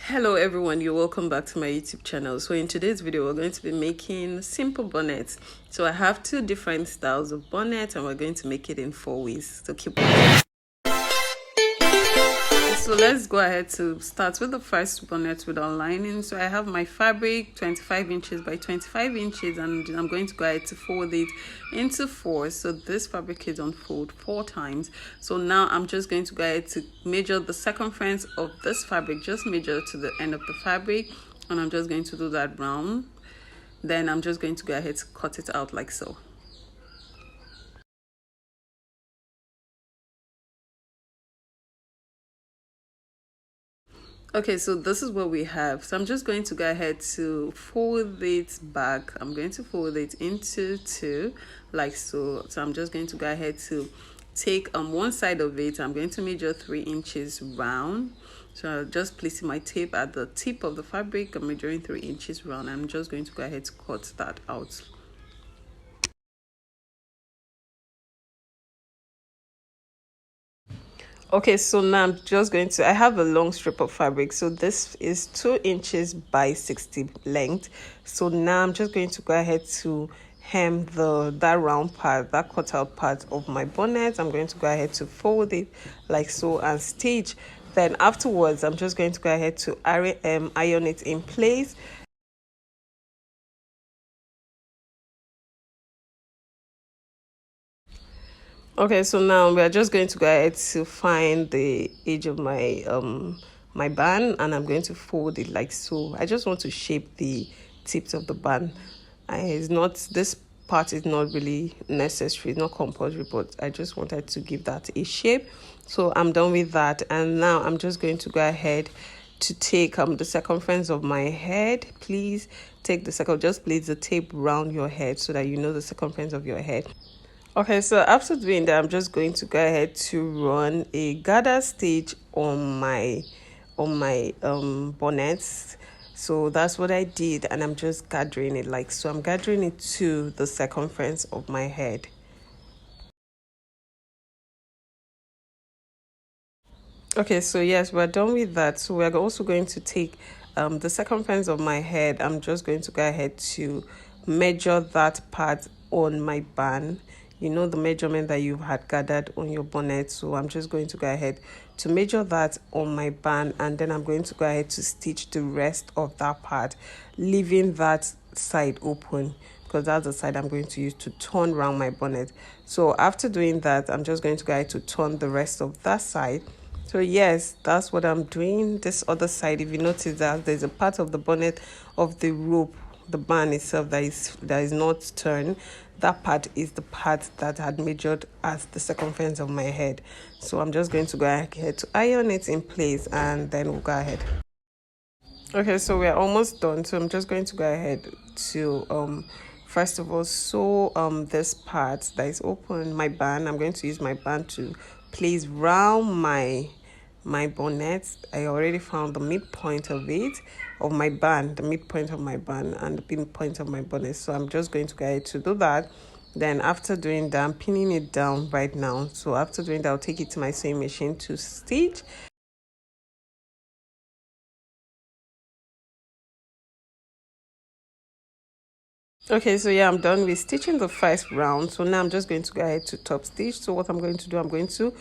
Hello everyone, you're welcome back to my YouTube channel. So in today's video we're going to be making simple bonnets. So I have two different styles of bonnet and we're going to make it in 4 ways, so keep watching. So let's go ahead to start with the first bonnet with our lining. So I have my fabric 25 inches by 25 inches and I'm going to go ahead to fold it into 4. So this fabric is unfold 4 times. So now I'm just going to go ahead to measure the circumference of this fabric, just measure to the end of the fabric, and I'm just going to do that round. Then I'm just going to go ahead to cut it out like so. Okay, so this is what we have. So I'm just going to go ahead to fold it back. I'm going to fold it into 2 like so. So I'm just going to go ahead to take one side of it. I'm going to measure 3 inches round. So I'm just placing my tape at the tip of the fabric. I'm measuring 3 inches round. I'm just going to go ahead to cut that out. Okay, so now I'm just going to, I have a long strip of fabric. So this is 2 inches by 60 length. So now I'm just going to go ahead to hem that round part, that cut out part of my bonnet. I'm going to go ahead to fold it like so and stitch. Then afterwards, I'm just going to go ahead to iron it in place. Okay, so now we are just going to go ahead to find the edge of my band, and I'm going to fold it like so. I just want to shape the tips of the band. It's not, this part is not really necessary, not compulsory, but I just wanted to give that a shape. So I'm done with that, and now I'm just going to go ahead to take the circumference of my head. Please take the just place the tape around your head so that you know the circumference of your head. Okay, so after doing that, I'm just going to go ahead to run a gather stitch on my bonnets. So that's what I did, and I'm just gathering it like so. I'm gathering it to the circumference of my head. Okay, so yes, we're done with that. So we're also going to take the circumference of my head. I'm just going to go ahead to measure that part on my band. You know, the measurement that you had gathered on your bonnet. So I'm just going to go ahead to measure that on my band, and then I'm going to go ahead to stitch the rest of that part, leaving that side open, because that's the side I'm going to use to turn around my bonnet. So after doing that, I'm just going to go ahead to turn the rest of that side. So yes, that's what I'm doing. This other side, if you notice that there's a part of the bonnet of the rope, the band itself, that is not turned. That part is the part that had measured as the circumference of my head. So I'm just going to go ahead to iron it in place, and then we'll go ahead. Okay, so we're almost done. So I'm just going to go ahead to first of all sew this part that is open, my band. I'm going to use my band to place round my bonnet. I already found the midpoint of it, of my band, the midpoint of my band and the midpoint of my bonnet. So I'm just going to go ahead to do that. Then after doing that, I'm pinning it down right now. So after doing that, I'll take it to my sewing machine to stitch. Okay, so yeah, I'm done with stitching the first round. So now I'm just going to go ahead to top stitch. So what I'm going to do, I'm going to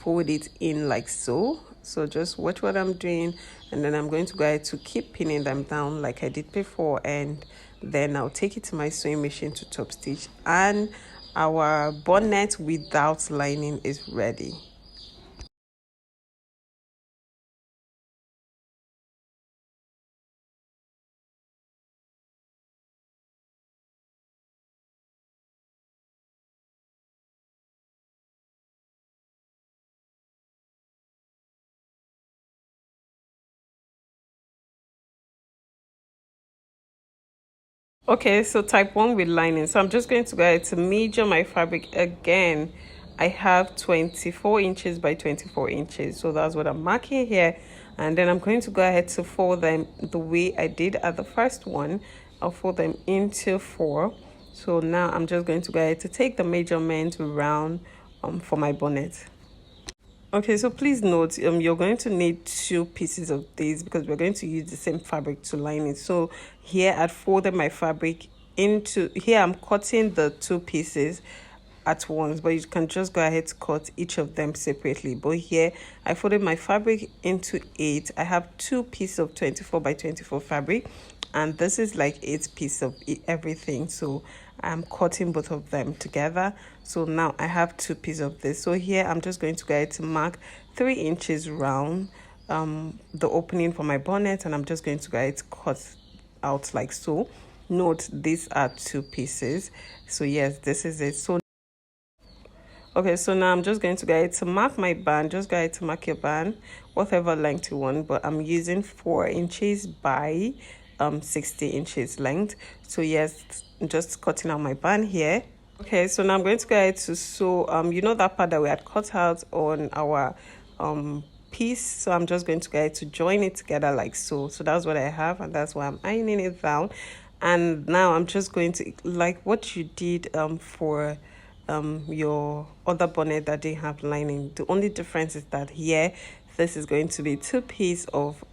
fold it in like so. So just watch what I'm doing, and then I'm going to go ahead to keep pinning them down like I did before, and then I'll take it to my sewing machine to top stitch, and our bonnet without lining is ready. Okay, so type 1 with lining. So I'm just going to go ahead to measure my fabric again. I have 24 inches by 24 inches. So that's what I'm marking here. And then I'm going to go ahead to fold them the way I did at the first one. I'll fold them into 4. So now I'm just going to go ahead to take the measurement round for my bonnet. Okay, so please note, you're going to need two pieces of this because we're going to use the same fabric to line it. So here I folded my fabric into here. I'm cutting the two pieces at once, but you can just go ahead to cut each of them separately. But here I folded my fabric into eight. I have two pieces of 24 by 24 fabric, and this is like eight pieces of everything. So I'm cutting both of them together. So now I have two pieces of this. So here I'm just going to go ahead to mark 3 inches round the opening for my bonnet, and I'm just going to go ahead to cut out like so. Note these are two pieces. So yes, this is it. So okay, so now I'm just going to go ahead to mark my band. Just go ahead to mark your band, whatever length you want, but I'm using 4 inches by 60 inches length. So yes, I'm just cutting out my band here. Okay, so now I'm going to go ahead to sew you know that part that we had cut out on our piece. So I'm just going to go ahead to join it together like so. So that's what I have, and that's why I'm ironing it down. And now I'm just going to, like what you did for your other bonnet that didn't have lining. The only difference is that here this is going to be two pieces of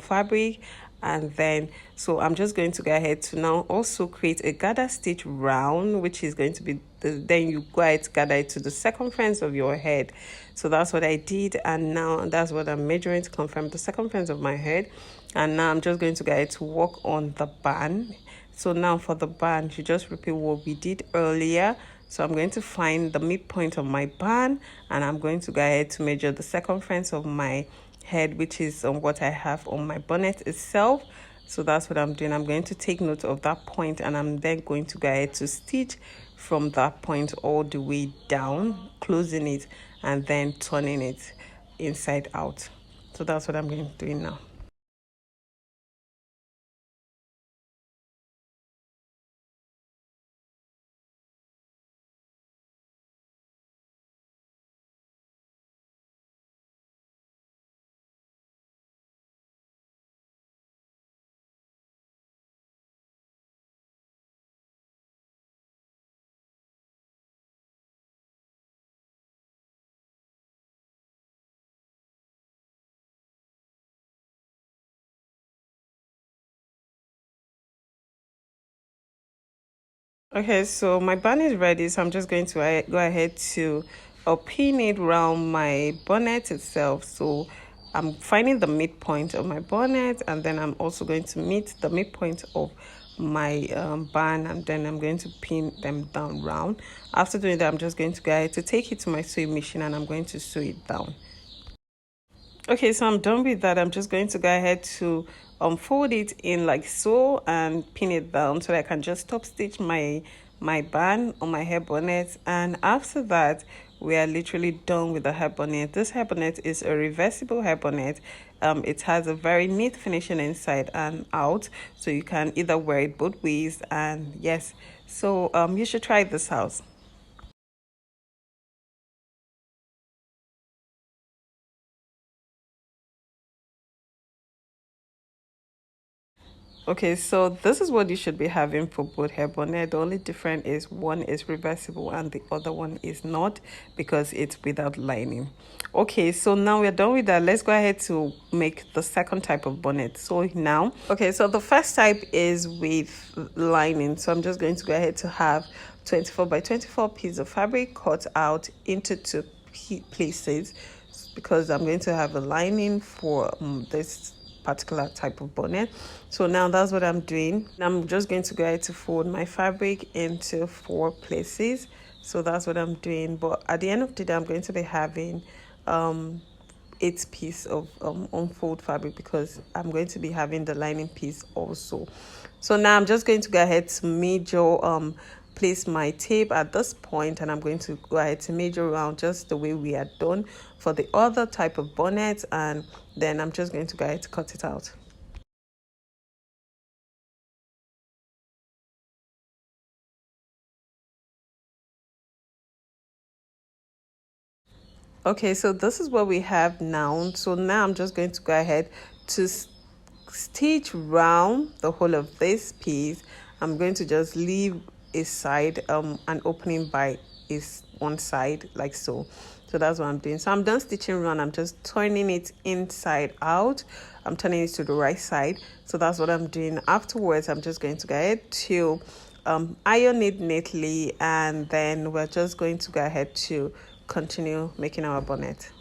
fabric, and then so I'm just going to go ahead to now also create a gather stitch round, which is going to be then you go ahead to gather it to the circumference of your head. So that's what I did, and now that's what I'm measuring to confirm the circumference of my head. And now I'm just going to go ahead to work on the band. So now for the band, you just repeat what we did earlier. So I'm going to find the midpoint of my band, and I'm going to go ahead to measure the circumference of my head, which is what I have on my bonnet itself. So that's what I'm doing. I'm going to take note of that point, and I'm then going to go ahead to stitch from that point all the way down, closing it and then turning it inside out. So that's what I'm going to do now. Okay, so my bun is ready, so I'm just going to go ahead to pin it around my bonnet itself. So I'm finding the midpoint of my bonnet, and then I'm also going to meet the midpoint of my band, and then I'm going to pin them down round. After doing that, I'm just going to go ahead to take it to my sewing machine, and I'm going to sew it down. Okay, so I'm done with that. I'm just going to go ahead to fold it in like so and pin it down so that I can just top stitch my band on my hair bonnet. And after that, we are literally done with the hair bonnet. This hair bonnet is a reversible hair bonnet. It has a very neat finishing inside and out, so you can either wear it both ways. And yes, so you should try this out. Okay, so this is what you should be having for both hair bonnet. The only difference is one is reversible and the other one is not, because it's without lining. Okay, so now we're done with that. Let's go ahead to make the second type of bonnet. So now, okay, so the first type is with lining. So I'm just going to go ahead to have 24 by 24 piece of fabric cut out into two places, because I'm going to have a lining for this particular type of bonnet. So now that's what I'm doing. I'm just going to go ahead to fold my fabric into 4 places. So that's what I'm doing. But at the end of the day, I'm going to be having 8 piece of unfold fabric, because I'm going to be having the lining piece also. So now I'm just going to go ahead to measure place my tape at this point, and I'm going to go ahead to measure around just the way we had done for the other type of bonnet, and then I'm just going to go ahead to cut it out. Okay, so this is what we have now. So now I'm just going to go ahead to stitch round the whole of this piece. I'm going to just leave a side an opening by is one side like so. So So that's what I'm doing. So I'm done stitching round. I'm just turning it inside out. I'm turning it to the right side. So that's what I'm doing. Afterwards, I'm just going to go ahead to iron it neatly, and then we're just going to go ahead to continue making our bonnet.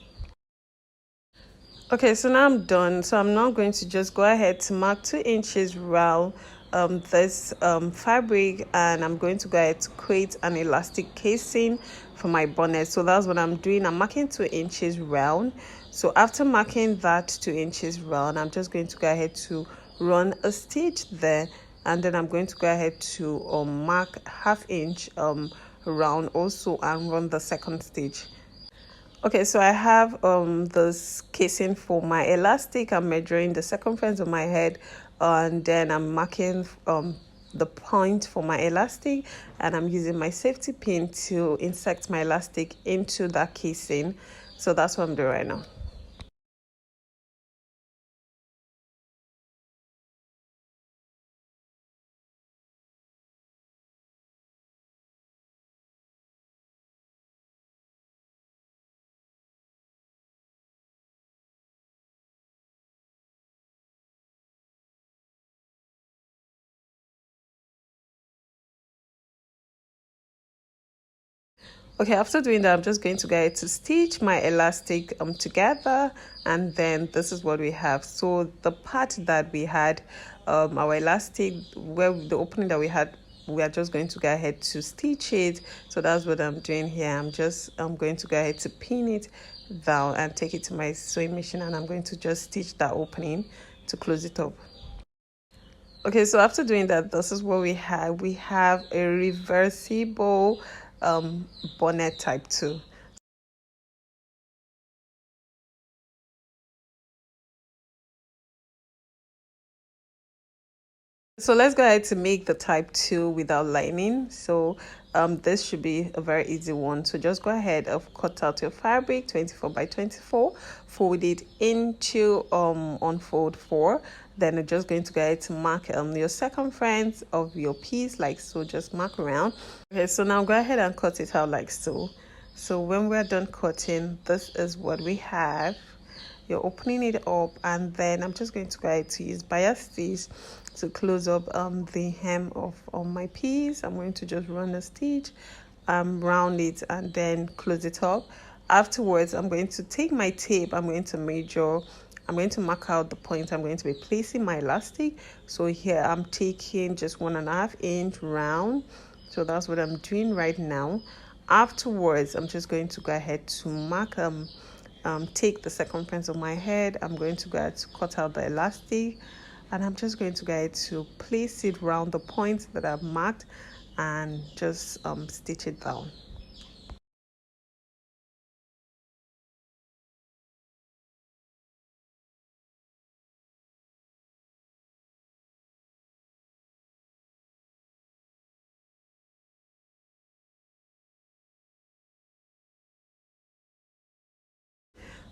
Okay, so now I'm done. So I'm now going to just go ahead to mark 2 inches round this fabric, and I'm going to go ahead to create an elastic casing for my bonnet. So that's what I'm doing. I'm marking 2 inches round. So after marking that 2 inches round, I'm just going to go ahead to run a stitch there, and then I'm going to go ahead to mark ½ inch round also and run the second stitch. Okay, so I have this casing for my elastic. I'm measuring the circumference of my head, and then I'm marking the point for my elastic, and I'm using my safety pin to insert my elastic into that casing. So that's what I'm doing right now. Okay, after doing that, I'm just going to get to stitch my elastic together, and then this is what we have. So the part that we had, our elastic, where the opening that we had, we are just going to go ahead to stitch it. So that's what I'm doing here. I'm going to go ahead to pin it down and take it to my sewing machine, and I'm going to just stitch that opening to close it up. Okay, so after doing that, this is what we have. We have a reversible bonnet type 2. So let's go ahead to make the type 2 without lining. So this should be a very easy one. So just go ahead of cut out your fabric 24 by 24, fold it into unfold 4. Then you're just going to go ahead to mark your circumference of your piece like so. Just mark around. Okay, so now go ahead and cut it out like so. So when we're done cutting, this is what we have. You're opening it up, and then I'm just going to go ahead to use bias stitch to close up the hem of my piece. I'm going to just run a stitch round it and then close it up. Afterwards, I'm going to take my tape. I'm going to measure. I'm going to mark out the point I'm going to be placing my elastic. So here I'm taking just 1.5 inch round. So that's what I'm doing right now. Afterwards, I'm just going to go ahead to mark take the circumference of my head. I'm going to go ahead to cut out the elastic, and I'm just going to go ahead to place it around the points that I've marked and just stitch it down.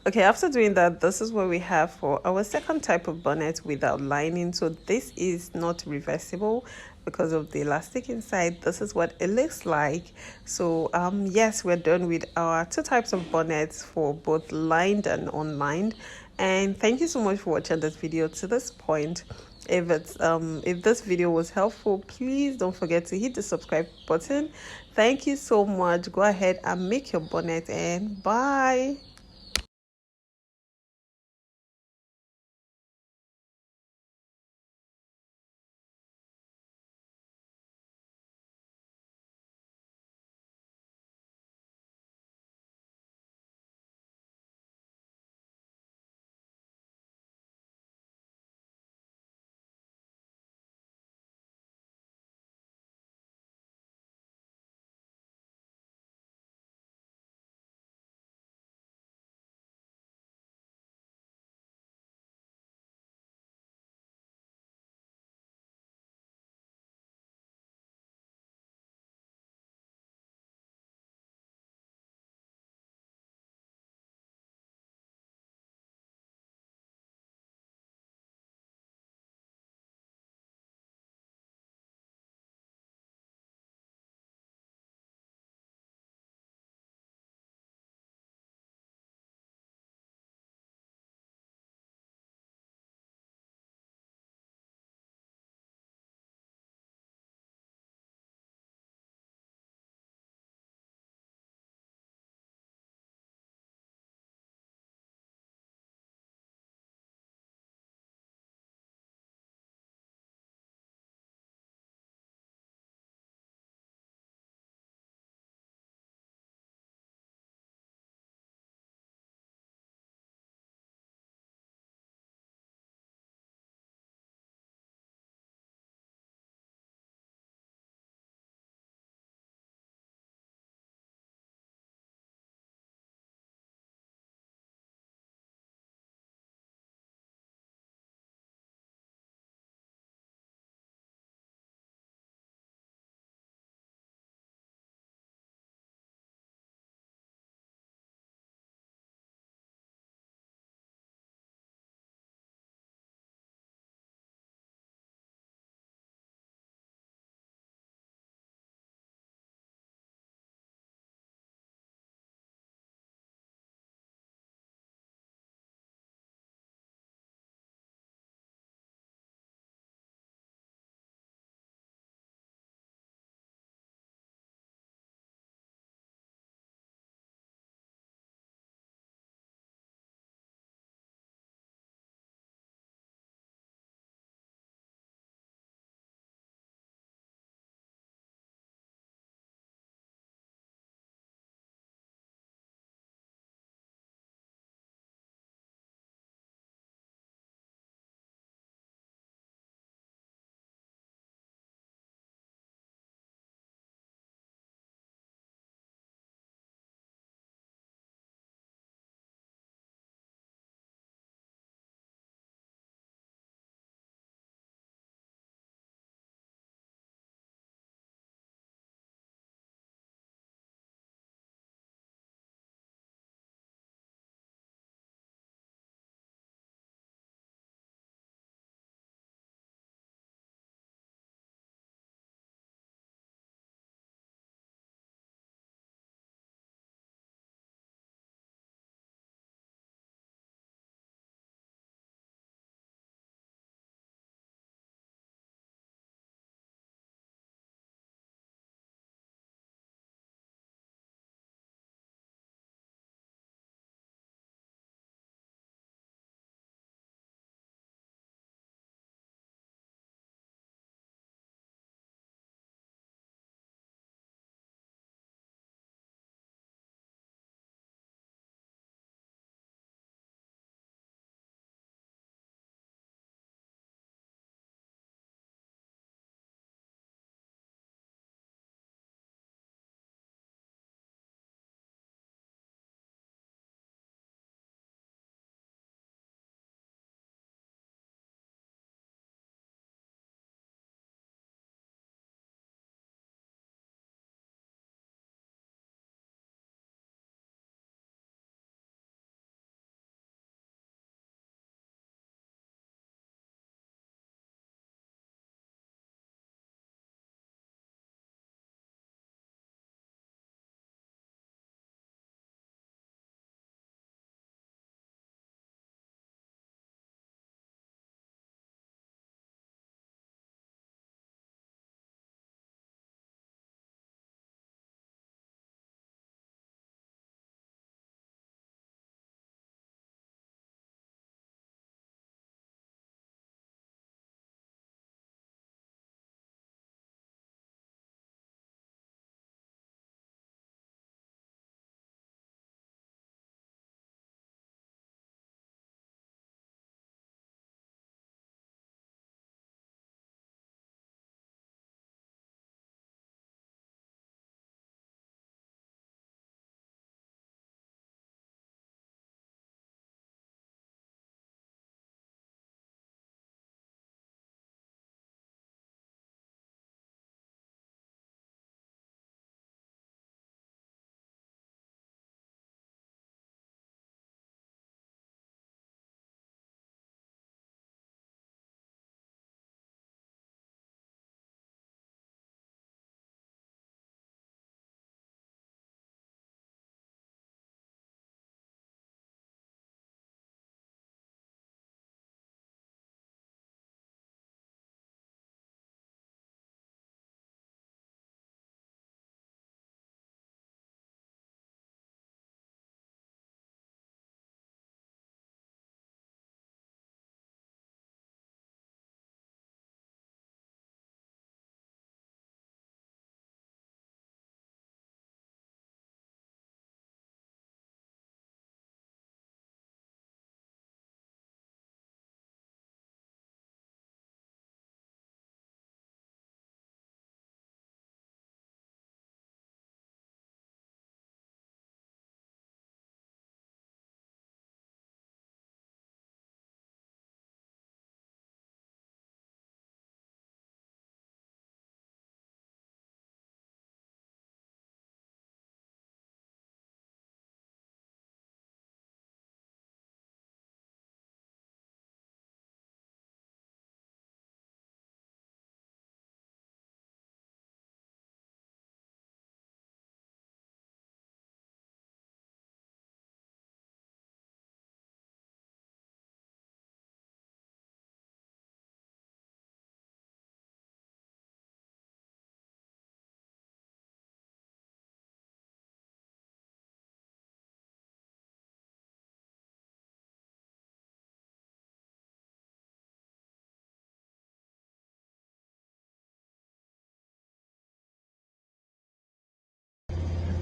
Okay, after doing that, this is what we have for our second type of bonnet without lining. So this is not reversible because of the elastic inside. This is what it looks like. So yes, we're done with our 2 types of bonnets for both lined and unlined. And thank you so much for watching this video to this point. If this video was helpful, please don't forget to hit the subscribe button. Thank you so much. Go ahead and make your bonnet, and bye.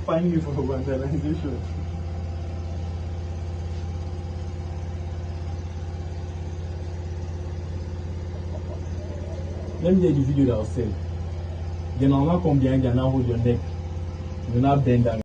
find you for vandalization. Let me get the video that I'll say. Then I'll not come behind you and now hold your neck. You'll not bend down.